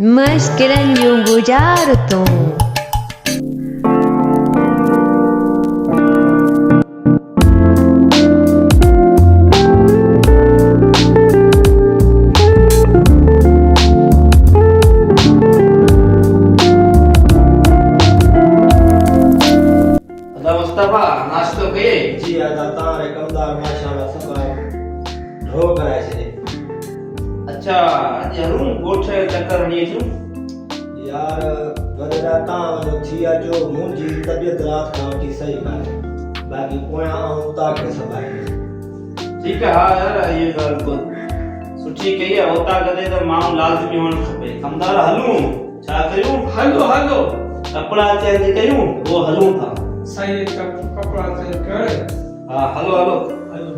Mas grande gujarto. Mustafa नाश्तो कई जी आदा तारे कमदार माशाल्लाह सका ढो कराए छे अच्छा अज हलूं गोठ चक्कर हणी अचूं यार वडरा ता वजो थी अचो मुंजी तबियत रात खां वठी सही काने बाकी पोया आऊं ता के सबाई ठीक है। हाँ यार ये गाल को सुठी कही है होता कदे तो मां लाजमी होण खपे कमदार हलूं छा कयूं हलो हलो कपड़ा चेंज कयूं वो हलूं था सही कपड़ा चेंज कर हाँ हलो हलो हलो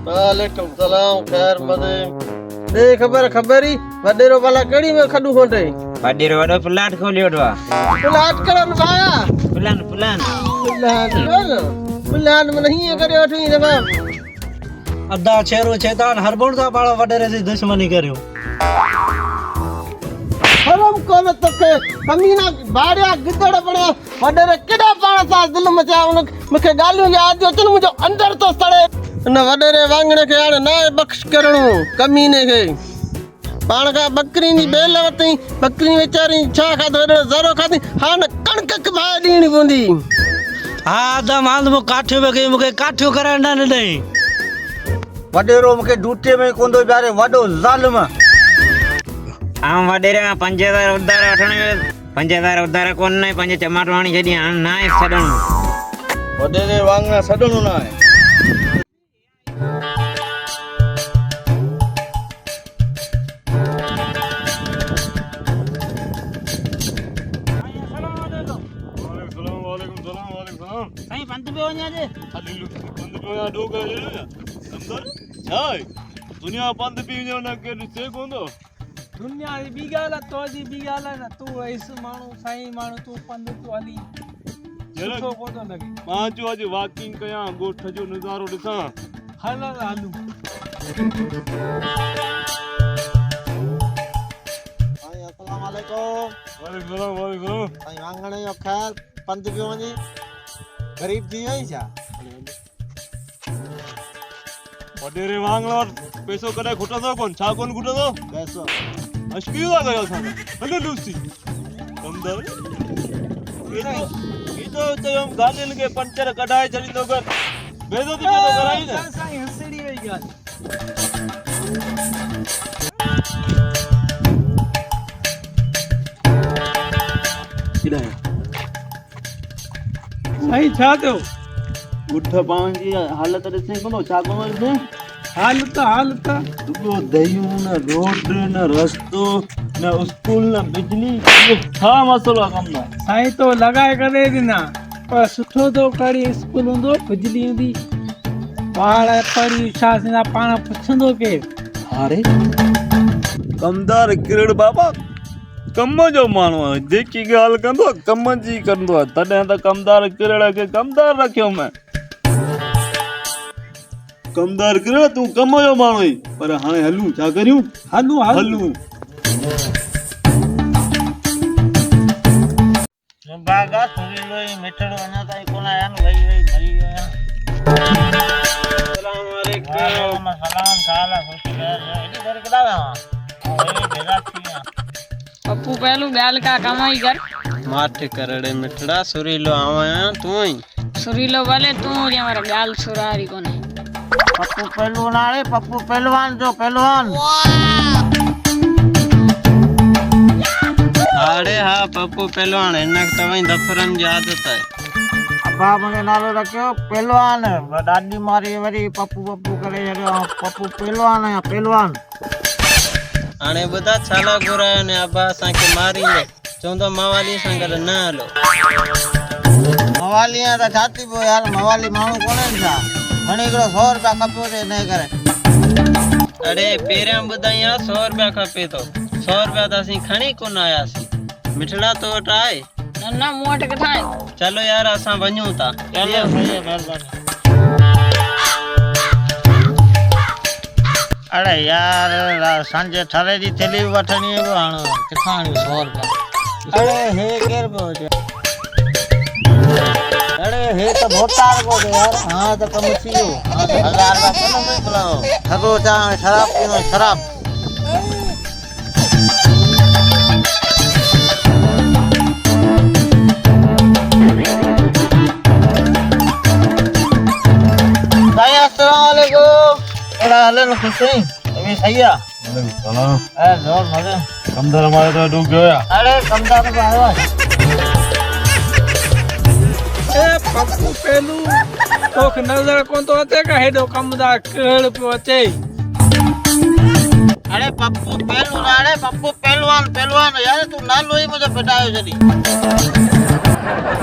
वालेकुम सलाम खैर मदे दे खबरी वडेरो वाला कड़ी में खडू खोटे वडेरो वडो प्लाट खोलियो वा प्लाट करन वाया प्लान में नहीं करे अठी रे बा अद्दा छेरो चेतान हरबोड़ दा बाळो वडेरे से दुश्मनी करियो हरम को में तके कमीना बाड़िया गिदड़ पड़े वडेरे केडा पाण सा दिल मचा उन मके गालियो याद जो चल मुजो अंदर तो सड़े न वडेरे वांगणे के आने ना बख्श करणो कमीने के पाण का बकरी नी बेल वतई बकरी बेचारी छा खादो जरो खादी हान कणक कबा दीनी बुंदी हा अद्दा मांद मो काठियो में मुके काठियो करांड न दई वडेरो मके डूटे में कोंदो बारे वडो जालिम आम वडेरे 5000 उधार वठणे 5000 उधार कोन नहीं पंज टमाटर वाणी छडी हां ना सडण वडेरे वांगणा सडणो ना है सही पंत पे वञा जे दुनिया बंद पी वञो न के ॾिसे कोन्ह दुनिया जी बी गाल तो जी बी गाल न तू ऐस मानू साईं मानू तू पंध तू हली सुठो कोन लगे मां जो अॼु वॉकिंग कयां ॻोठ जो नज़ारो ॾिसां हल हलू अस्सलाम वालेकुम वालेकुम साईं वांगणे जो खैर पंध पे वञी गरीब थी वई छा वडेरे वांगणो पैसो कॾहिं खुटंदो कोन छा कोन खुटंदो पैसो मश्की था कयो असां हलो लूसी कमदर ई तो चयम गाॾियुनि खे पंचर कढाए छॾींदो कर बेइज़ती तो कराई न साईं हसड़ी वई गाल साईं छा थियो ॻुठ पाण जी हालत ॾिसे कोन्ह छा कोन ॾिसे हालत रुगो दहियूं न रोड न रस्तो न स्कूल न बिजली इहो छा मसलो आहे कमु साईं तो लॻाए करे ॾिना पर सुठो तो करी स्कूल हूंदो बिजली हूंदी ॿार पढ़ी छा थींदा पाण पुछंदो केरु अरे कमदार किरड़ बाबा कम जो माण्हू आहे जेकी ॻाल्हि कंदो आहे कम जी कंदो आहे तॾहिं त कमदार किरड़ खे कमदार रखियो मैं कमदार किरड़ तूं कम जो माण्हू आहीं पर हाणे हलूं छा करियूं हलूं बागा सुनीलो मिठड़ो अना ताई कोन आया न वई मरी गया अस्सलाम वालेकुम सलाम साला खुश रह एडी देर केदा ओए भेजा थिया पप्पू पहलू गाल का कमाई कर माथे करड़े मिठड़ा सुरीलो आवां तू ही सुरीलो भले तू जे हमारा गाल सुरारी कोने पप्पू पहलवान आले पप्पू पहलवान जो पहलवान अरे हाँ पप्पू पहलवान इनक तवई दफरन जी आदत है अब्बा मुझे नालो रखियो पहलवान दादी मारी वरी पप्पू पप्पू करे छॾियो पप्पू पहलवान है पहलवान हाणे ॿुधा छाला घुरायो ने अब्बा असांखे मारींदे चवंदो मवाली सां गॾु न हलो मवाली त छा थी पियो यार मवाली माण्हू कोन्हनि छा खणी हिकिड़ो 100 रुपया खपे ते हिन करे अड़े पहिरियां ॿुधाई आहे 100 रुपया खपे थो 100 रुपया त असीं खणी कोन आयासीं मिठड़ा तो वटि आहे न न मूं वटि किथां आहे चलो यार असां वञूं था चलो सही है महिरबानी अरे यार सांजे ठरे जी थैली वठणी है हाणे किथां आणी 100 रुपया अरे हे केर पियो अरे हे तो भोटार को दे यार हां तो कम थी वियो हां तो 1000 रुपया कोन मोकिलियो ठगो चा शराब पीनो शराब भाई अस्सलाम वालेकुम एड़ा हलन खुश है तुम्हें सही है सलाम ए जोर मजे कमदार हमारे तो डूब गया अरे कमदार तो आयो ए पप्पू पेलू तोखे नजर कोन तो अचे का हेॾो कमदार केड़ पियो अचे अरे पप्पू पहलवान यार तू नालो ही मुझे पिटायो जदी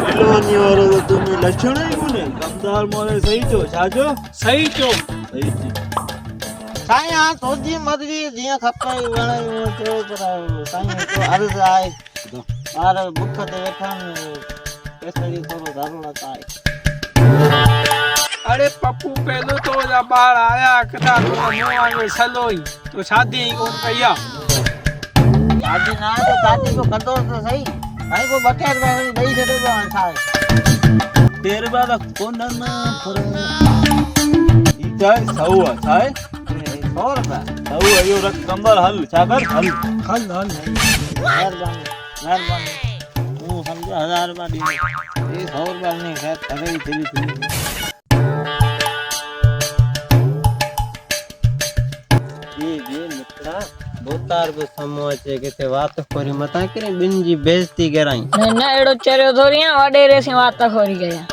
पहलवानी वारो तो तुम्हें लक्षण ही कोने कमदार मोरे सही चो छाजो सही चो सही चो साईं हां तोजी मर्जी जिया खपे वणे तो पर साईं तो अर्ज आए और बुख ते वेठन केसड़ी थोरो दारू आहे अरे पप्पू पेलू तो जा बाहर आया कदा तो मुआ में सलोई तो शादी ही कोन कईया शादी ना तो शादी को कर दो तो सही भाई को बटे रुपया दई छे तो छाए तेरे बाद कोन ना पर ई चाय सौआ चाय 100 रुपया सौआ यो रख कमदार हल छाकर हल मेहरबानी तू समझो 1000 रुपया दी ये 100 रुपया नहीं खैर अरे तेरी ये मित्रा बोतार को समोचे के बात खोरी मता करे बिन जी बेइज्जती कराई न न एड़ो चरियो थोड़ी आहे वॾेरे से वात खोरी गया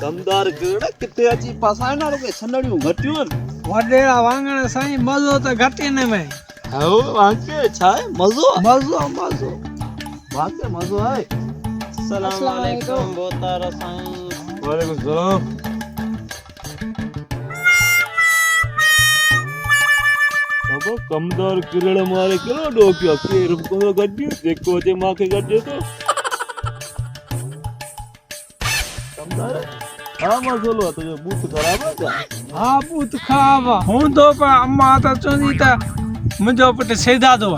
कमदार केड़ा किते अची पासाना रे छनड़ियूं घटियूं वडेरा वांगण साईं मज़ो त घटि हिन में हाओ वाके छाए मज़ो मज़ो वाके मज़ो है अस्सलाम वालेकुम बोतार साईं वालेकुम सलाम बाबा कमदार किरण मारे केड़ो डोकियो के रुको गड्डियो जेको जे माके गड्डे तो कमदार हां मज़लो तो बूथ खराब है क्या हा पूत खावा हूं तो पर अम्मा त चोंदी त मुंजो पुट सेधा दो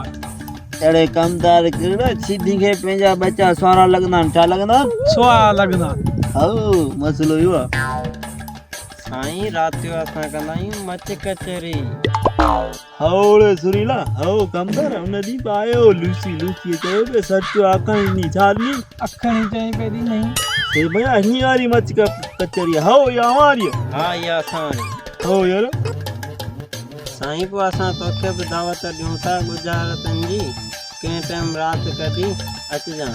अरे कमदार किरण सीधी के पेंजा बच्चा स्वारा लगना छा लगना स्वा लगना हाओ मसलो यो साईं रातियो असां कंदायूं मच कचरी हाओले सुरीला हाओ कमदार उन दी पायो लूसी चयो बे सच आखणी नी छानी अखणी चई पेदी नहीं ते भैया ही वाली मच कचरी हाओ या हमारी हां या साईं हाओ यार साईं को असां तोखे भी दावत ॾियूं था गुजारतन जी के टाइम रात कदी अच जा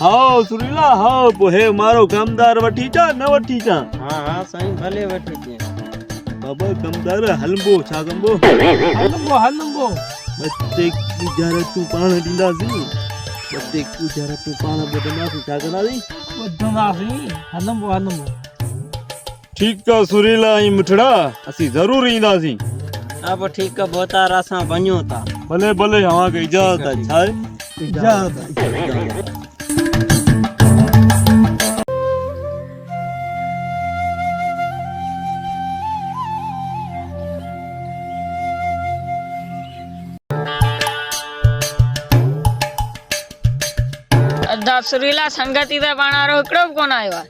हाओ सुरीला हाओ हे मारो कमदार वठी चा न वठी चा हां साईं भले वठी जे बाबा कमदार हलबो छा कंबो हलंबो बच्चे गुजारत तू पाण दींदासी बच्चे गुजारत तू पाण बदनासी छा कंदासी बुधंदासी हलंबो ठीक है सुरीला ई मिठड़ा असी जरूर ईंदासी अब ठीक है बोतार असां वञूं था भले भले हवा के इजाजत है छाए इजाजत अदा सुरीला संगती त पाण वारो हिकिड़ो बि कोन आयो आहे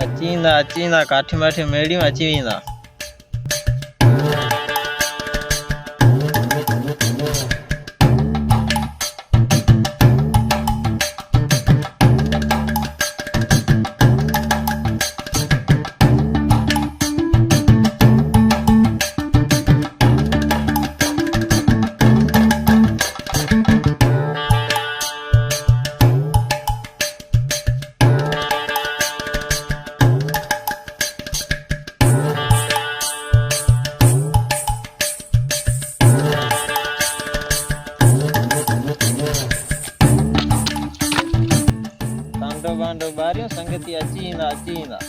अचींदा काठी माठी मेड़ियूं अची वेंदा अची वेंदा।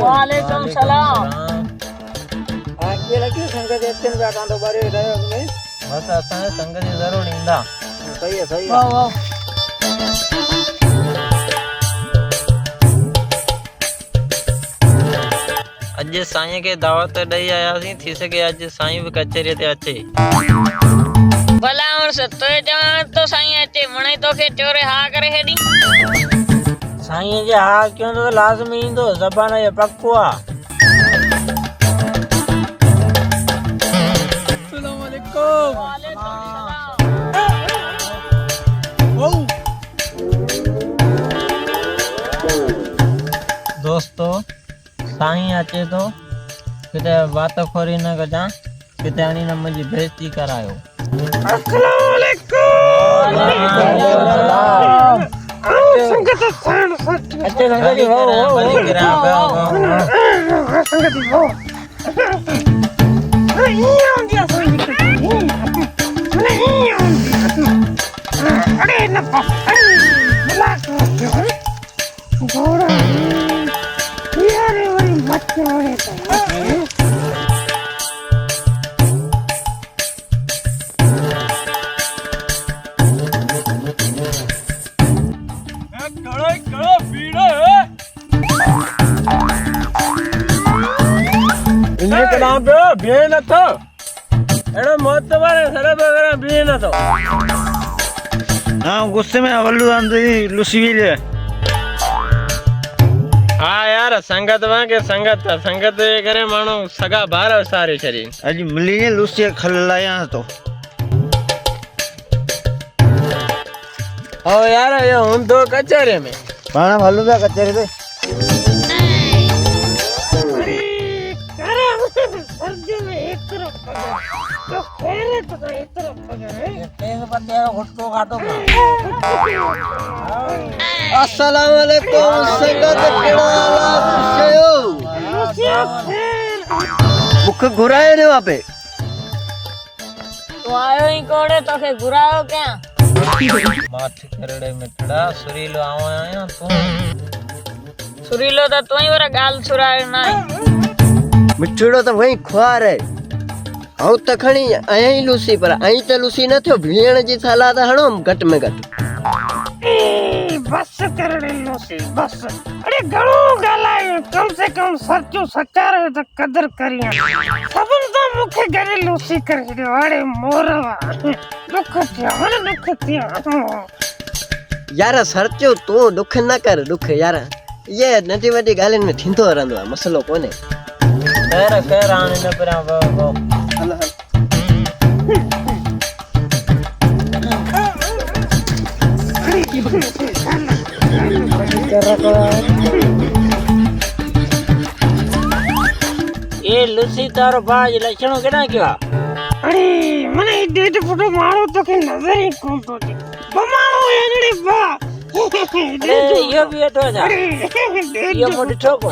वालेकुम सलाम। आगे लगी संगत अचन बैठा तो बारे रहे में बस असां संगत जी जरूर ईंदा। सही है सही है। वाह वाह। अज साईं के दावत ॾेई आयासीं, थी सके अज साईं भी कचहरी ते अचे। भला और सतोए जवान तो साईं अचे मणे तोखे चोरे हा करे हेडी। साईं जे हा क्यों तो लाज़मी ईंदो, ज़बान जो पक्को आ। अस्सलाम वालेकुम। दोस्तों साईं अचे तो किते बात खोरी न कजा, किते आनी न मुंहिंजी बेइज्जती करायो। अस्सलाम वालेकुम। संगत साण सच अचे संगत जी हो संगत जी हो अरे न भला घोड़ा यार वही बच्चे होने चाहिए। गुस्से में वल्लू आंदी लुसी भी ले। हाँ यार संगत वांगे संगत करे मानो सगा बार सारे शरीर अज मिली ने लुसी खल्लाया तो ओ यार ये हुन तो कचहरे में पाना भालू बे कचरे पे अस्सलाम वालेकुम संगत केड़ा हाल मुख घुराए ने वहां पे तो आयो ही कोड़े तोखे घुरायो क्या? माथ करड़े में खड़ा सुरीलो आया तू सुरीलो तो तू ही वरा गाल सुरायो नाई। मिठड़ो तो वही ख्वार है आउ त खणी आई लूसी पर आई त लूसी न थियो भेण जी सलाह त हणो घट में घट बस करड़े लूसी बस अरे घणो गालायो कम से कम सच्चो सचारे त कदर करिया सबन तो मुखे गरे लूसी कर दियो अरे मोरवा दुख थिया यार सरचो तू दुख न कर दुख यार ये नटी वडी गालिन में थींदो रहंदो आहे मसलो कोने खैर आने न परा वो ये लूसी तारो बाज लक्षणों केना किया अरे मने डेट फोटो मारो तो के नजर ही कोन तो बमाणो एनड़ी बा ये भी तो जा ये मोटी ठोको